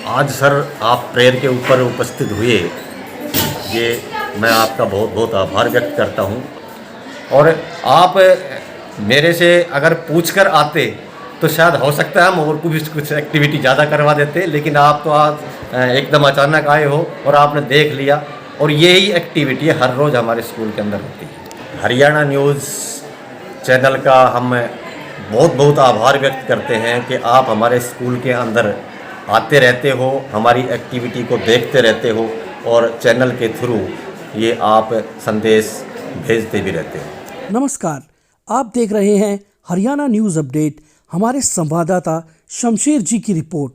आज सर आप प्रेयर के ऊपर उपस्थित हुए, ये मैं आपका बहुत बहुत आभार व्यक्त करता हूँ। और आप मेरे से अगर पूछकर आते तो शायद हो सकता है हम और कुछ एक्टिविटी ज़्यादा करवा देते, लेकिन आप तो आज एकदम अचानक आए हो और आपने देख लिया। और यही एक्टिविटी हर रोज़ हमारे स्कूल के अंदर होती है। हरियाणा न्यूज़ चैनल का हम बहुत बहुत आभार व्यक्त करते हैं कि आप हमारे स्कूल के अंदर आते रहते हो, हमारी एक्टिविटी को देखते रहते हो और चैनल के थ्रू ये आप संदेश भेजते भी रहते हो। नमस्कार, आप देख रहे हैं हरियाणा न्यूज़ अपडेट। हमारे संवाददाता शमशेर जी की रिपोर्ट।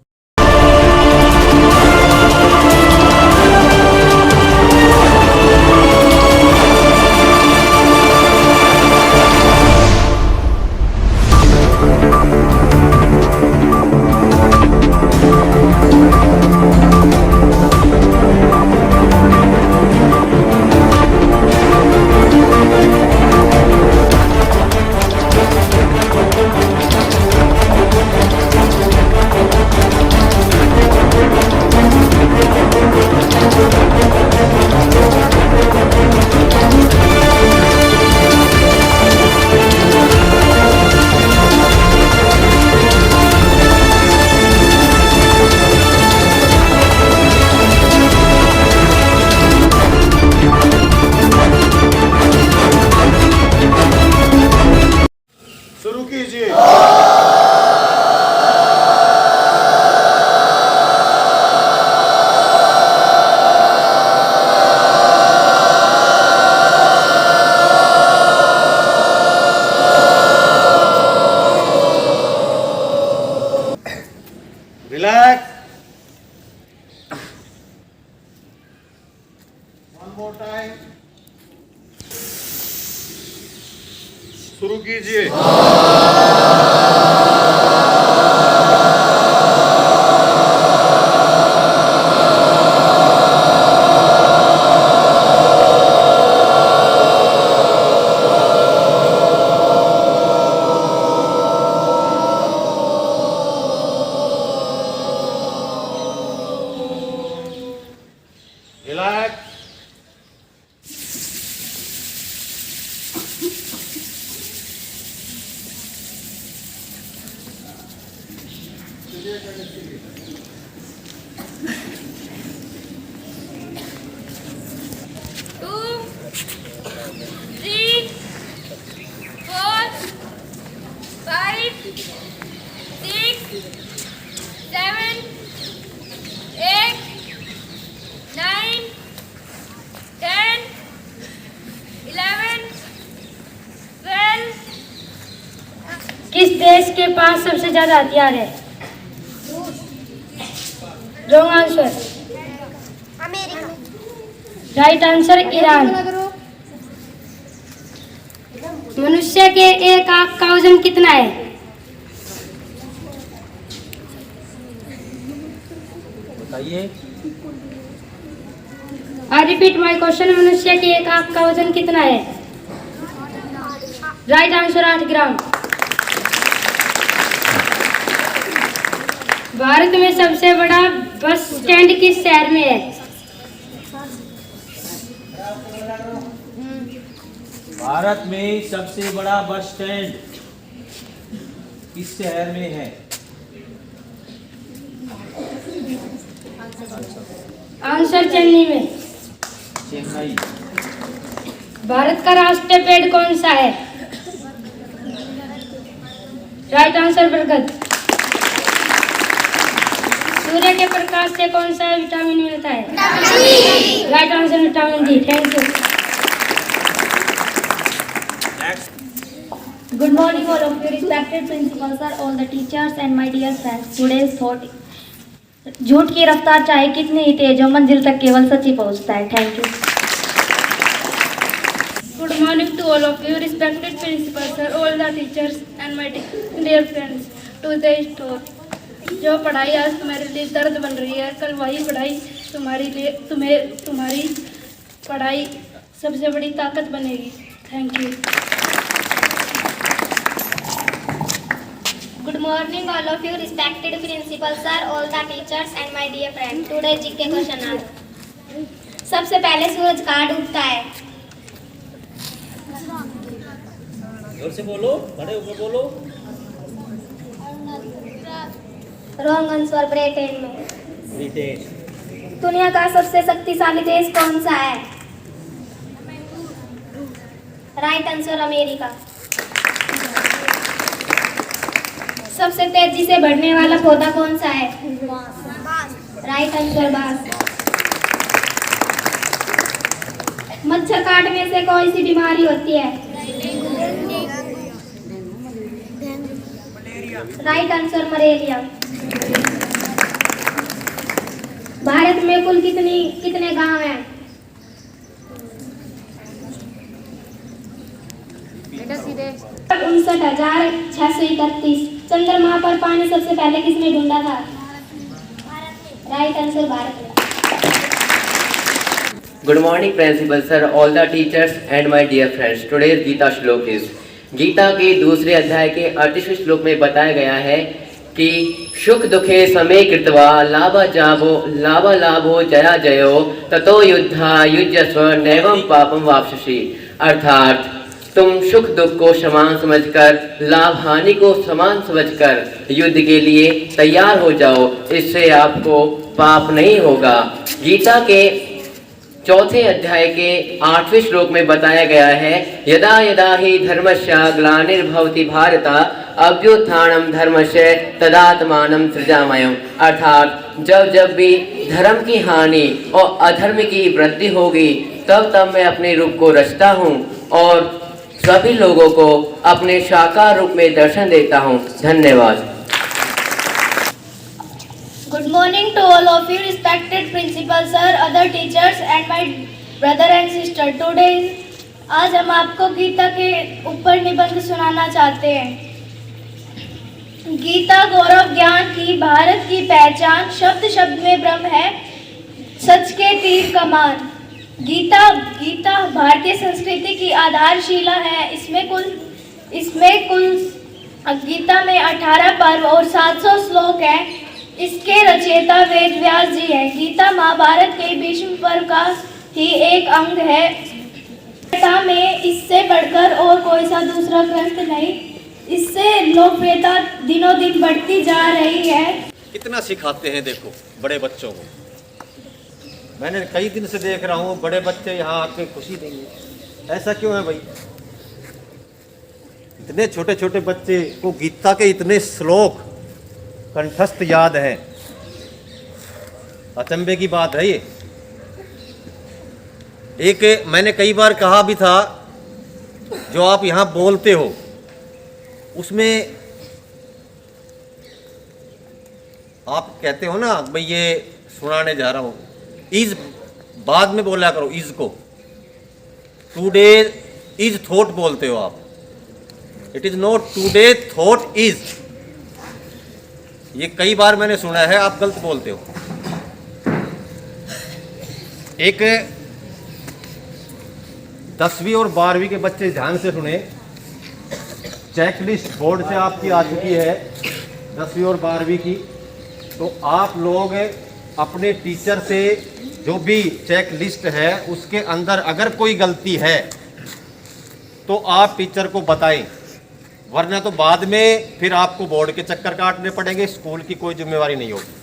शुरू कीजिए। रिलैक्स। One more time. शुरू कीजिए। Relax. Two, three, four, five, six, seven, eight, nine, 10, 11, 12। किस देश के पास सबसे ज्यादा हथियार है? Wrong answer. America. Right answer Iran. मनुष्य के एक आंख का वजन कितना है? बताइए। आई रिपीट माय क्वेश्चन, मनुष्य के एक आंख का वजन कितना है? राइट आंसर 8 ग्राम। भारत में सबसे बड़ा बस स्टैंड किस शहर में है? भारत में सबसे बड़ा बस स्टैंड किस शहर में है? आंसर चेन्नई में। चेन्नई। भारत का राष्ट्रीय पेड़ कौन सा है? राइट आंसर बरगद। सूर्य के प्रकाश से कौन सा विटामिन मिलता है? Right answer vitamin D. Thank you. Good morning, all of you respected principals, sir, all the teachers and my dear friends. Today's thought: झूठ की रफ्तार चाहे कितनी ही तेज हो, मंजिल तक केवल सच ही पहुंचता है। Thank you. Good morning to all of you respected principals, sir, all the teachers and my dear friends. Today's thought: जो पढ़ाई आज तुम्हारे लिए दर्द बन रही है, कल वही पढ़ाई तुम्हारी पढ़ाई सबसे बड़ी ताकत बनेगी। Thank you. morning, all of you, respected principal sir, all the teachers and my dear friends. Today's GK question are: सबसे पहले सूरज कहाँ डूबता है? जोर से बोलो, बड़े होकर बोलो। Wrong answer, ब्रिटेन में। ब्रिटेन। दुनिया का सबसे शक्तिशाली देश कौन सा है? Right answer, America. सबसे तेजी से बढ़ने वाला पौधा कौन सा है? राइट आंसर, बांस। मच्छर काटने से कौन सी बीमारी होती है? Right answer, malaria. भारत में कुल कितने गांव हैं? 59,631। चंद्रमा पर पानी सबसे पहले किसने ढूंढा था? राइट आंसर, भारत में। Good morning, Principal Sir, all the teachers and my dear friends. Today's Gita श्लोक is गीता के दूसरे अध्याय के 38वें श्लोक में बताया गया है कि सुख दुखे समे कृत्वा लाभ लाभो जया जयो ततो युद्धा युज्यस्व नैवं पापम वाप्स्यसि। अर्थात तुम सुख दुख को समान समझकर, लाभ हानि को समान समझकर युद्ध के लिए तैयार हो जाओ, इससे आपको पाप नहीं होगा। गीता के चौथे अध्याय के 8वें श्लोक में बताया गया है यदा यदा ही धर्मस्य ग्लानिर्भवति भारत अभ्युत्थानं धर्मस्य तदात्मानं सृजामयम्। अर्थात जब जब भी धर्म की हानि और अधर्म की वृद्धि होगी तब तब मैं अपने रूप को रचता हूँ और सभी लोगों को अपने साकार रूप में दर्शन देता हूँ। धन्यवाद। Good morning to all of you, respected principal sir, other teachers and my brother and sister. Today, आज हम आपको गीता के ऊपर निबंध सुनाना चाहते हैं। गीता गौरव ज्ञान की भारत की पहचान, शब्द शब्द में ब्रह्म है, सच के तीर कमान। गीता भारतीय संस्कृति की आधारशिला है। इसमें कुल गीता में 18 पर्व और 700 श्लोक हैं। इसके रचयिता वेद व्यास जी हैं। गीता महाभारत के भीष्म पर्व का ही एक अंग है। गीता में इससे बढ़कर और कोई सा दूसरा ग्रंथ नहीं। इससे लोकप्रियता दिनों दिन बढ़ती जा रही है। कितना सिखाते हैं देखो बड़े बच्चों को। मैंने कई दिन से देख रहा हूँ बड़े बच्चे यहाँ आके खुशी देंगे। ऐसा क्यों है भाई? इतने छोटे छोटे बच्चे को गीता के इतने श्लोक कंठस्थ याद है। अचंभे की बात है ये। एक मैंने कई बार कहा भी था, जो आप यहाँ बोलते हो उसमें आप कहते हो ना भाई ये सुनाने जा रहा हूँ, इज बाद में बोला करो। इज को टुडे इज थॉट बोलते हो आप। It is not today thought is. ये कई बार मैंने सुना है, आप गलत बोलते हो। एक 10वीं और 12वीं के बच्चे ध्यान से सुने। चेकलिस्ट बोर्ड से आपकी आ चुकी है 10वीं और 12वीं की। तो आप लोग अपने टीचर से जो भी चेक लिस्ट है उसके अंदर अगर कोई गलती है तो आप टीचर को बताएं, वरना तो बाद में फिर आपको बोर्ड के चक्कर काटने पड़ेंगे। स्कूल की कोई जिम्मेवारी नहीं होगी।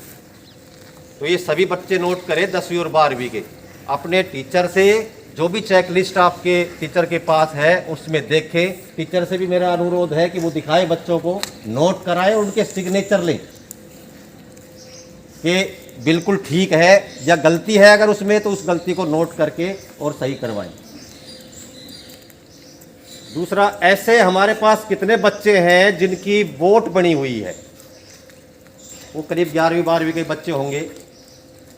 तो ये सभी बच्चे नोट करें 10वीं और 12वीं के। अपने टीचर से जो भी चेक लिस्ट आपके टीचर के पास है उसमें देखें। टीचर से भी मेरा अनुरोध है कि वो दिखाए बच्चों को, नोट कराएं, उनके सिग्नेचर लें कि बिल्कुल ठीक है या गलती है अगर उसमें तो उस गलती को नोट करके और सही करवाएं। दूसरा, ऐसे हमारे पास कितने बच्चे हैं जिनकी वोट बनी हुई है? वो करीब 11वीं 12वीं के बच्चे होंगे।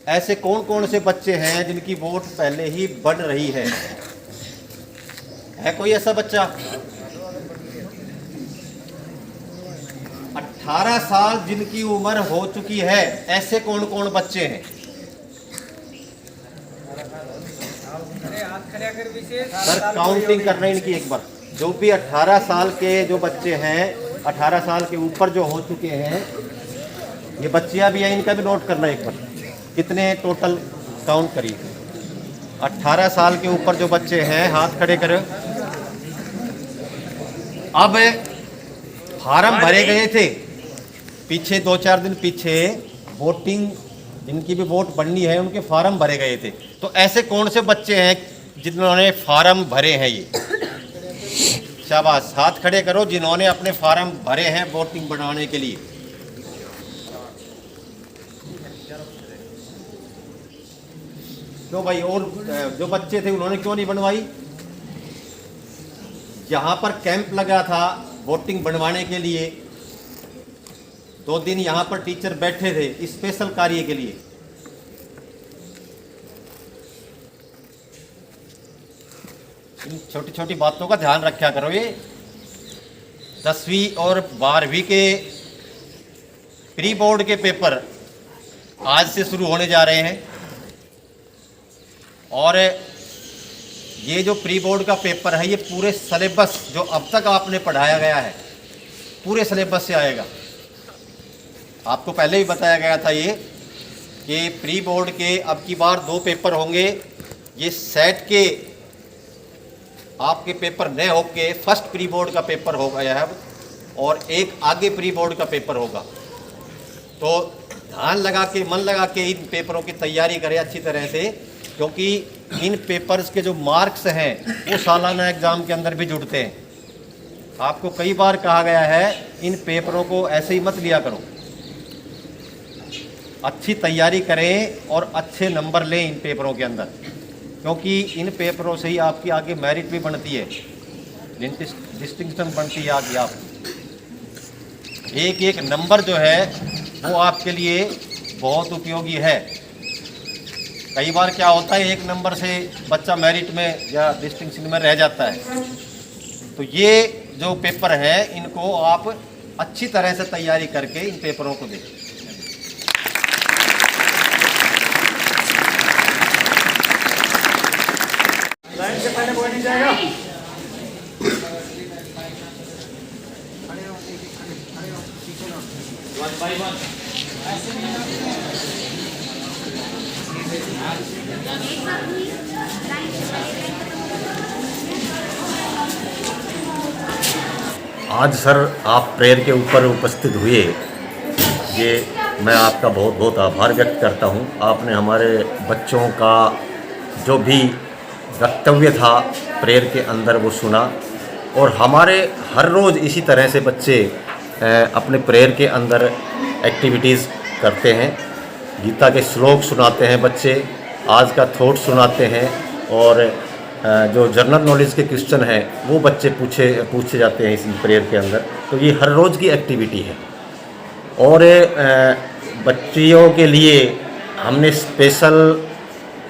ऐसे कौन कौन से बच्चे हैं जिनकी वोट पहले ही बन रही है कोई ऐसा बच्चा? 18 साल जिनकी उम्र हो चुकी है, ऐसे कौन कौन बच्चे हैं? सर काउंटिंग करना इनकी एक बार। जो भी 18 साल के जो बच्चे हैं 18 साल के ऊपर जो हो चुके हैं, ये बच्चियां भी हैं, इनका भी नोट करना एक बार। कितने टोटल काउंट करिए। 18 साल के ऊपर जो बच्चे हैं हाथ खड़े करें। अब फार्म भरे गए थे पीछे, 2-4 दिन पीछे वोटिंग, जिनकी भी वोट बननी है उनके फार्म भरे गए थे। तो ऐसे कौन से बच्चे हैं जिन्होंने फार्म भरे हैं? ये शाबाश, हाथ खड़े करो जिन्होंने अपने फार्म भरे हैं वोटिंग बनाने के लिए। क्यों भाई, और जो बच्चे थे उन्होंने क्यों नहीं बनवाई? जहां पर कैंप लगा था वोटिंग बनवाने के लिए, 2 दिन यहां पर टीचर बैठे थे स्पेशल कार्य के लिए। इन छोटी छोटी बातों का ध्यान रखा करो। ये 10वीं और 12वीं के प्री बोर्ड के पेपर आज से शुरू होने जा रहे हैं, और ये जो प्री बोर्ड का पेपर है ये पूरे सिलेबस जो अब तक आपने पढ़ाया गया है पूरे सिलेबस से आएगा। आपको पहले भी बताया गया था ये कि प्री बोर्ड के अब की बार 2 पेपर होंगे। ये सेट के आपके पेपर नए होके फर्स्ट प्री बोर्ड का पेपर हो गया है, और एक आगे प्री बोर्ड का पेपर होगा। तो ध्यान लगा के, मन लगा के इन पेपरों की तैयारी करें अच्छी तरह से, क्योंकि इन पेपर्स के जो मार्क्स हैं वो सालाना एग्ज़ाम के अंदर भी जुड़ते हैं। आपको कई बार कहा गया है इन पेपरों को ऐसे ही मत लिया करो, अच्छी तैयारी करें और अच्छे नंबर लें इन पेपरों के अंदर, क्योंकि इन पेपरों से ही आपकी आगे मेरिट भी बनती है, डिस्टिंक्शन बनती है आगे। आप एक एक नंबर जो है वो आपके लिए बहुत उपयोगी है। कई बार क्या होता है, एक नंबर से बच्चा मेरिट में या डिस्टिंक्शन में रह जाता है। तो ये जो पेपर है इनको आप अच्छी तरह से तैयारी करके इन पेपरों को दें। लाइन से पहले कोई नहीं जाएगा। आज सर आप प्रेयर के ऊपर उपस्थित हुए, ये मैं आपका बहुत बहुत आभार व्यक्त करता हूँ। आपने हमारे बच्चों का जो भी वक्तव्य था प्रेयर के अंदर वो सुना, और हमारे हर रोज़ इसी तरह से बच्चे अपने प्रेयर के अंदर एक्टिविटीज़ करते हैं। गीता के श्लोक सुनाते हैं बच्चे, आज का थॉट सुनाते हैं, और जो जनरल नॉलेज के क्वेश्चन हैं वो बच्चे पूछे जाते हैं इस प्रेयर के अंदर। तो ये हर रोज़ की एक्टिविटी है। और बच्चियों के लिए हमने स्पेशल,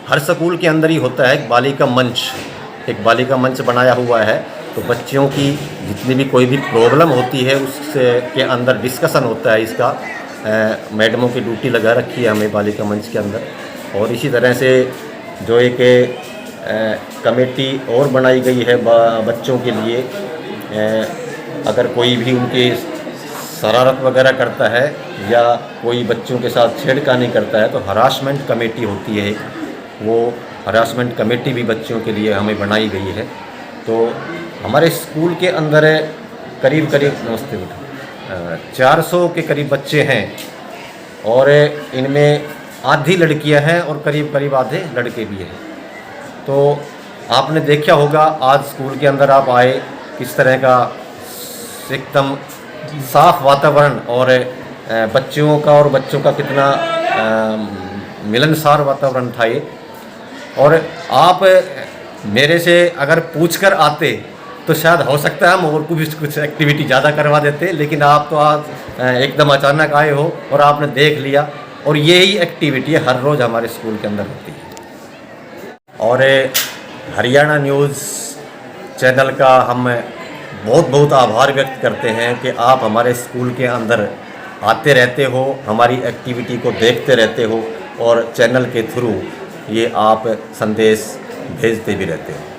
हर स्कूल के अंदर ही होता है एक बालिका मंच बनाया हुआ है। तो बच्चियों की जितनी भी कोई भी प्रॉब्लम होती है उससे के अंदर डिस्कशन होता है। इसका मैडमों की ड्यूटी लगा रखी है हमें बालिका मंच के अंदर। और इसी तरह से जो एक कमेटी और बनाई गई है बच्चों के लिए, अगर कोई भी उनकी शरारत वगैरह करता है या कोई बच्चों के साथ छेड़खानी करता है तो हरासमेंट कमेटी होती है, वो हरासमेंट कमेटी भी बच्चों के लिए हमें बनाई गई है। तो हमारे स्कूल के अंदर करीब 400 के करीब बच्चे हैं, और इनमें आधी लड़कियां हैं और करीब आधे लड़के भी हैं। तो आपने देखा होगा आज स्कूल के अंदर आप आए, किस तरह का एकदम साफ वातावरण, और बच्चों का और बच्चों का कितना मिलनसार वातावरण था ये। और आप मेरे से अगर पूछकर आते तो शायद हो सकता है हम और कुछ एक्टिविटी ज़्यादा करवा देते, लेकिन आप तो आज एकदम अचानक आए हो और आपने देख लिया। और यही एक्टिविटी हर रोज़ हमारे स्कूल के अंदर होती है। और हरियाणा न्यूज़ चैनल का हम बहुत बहुत आभार व्यक्त करते हैं कि आप हमारे स्कूल के अंदर आते रहते हो, हमारी एक्टिविटी को देखते रहते हो, और चैनल के थ्रू ये आप संदेश भेजते भी रहते हो।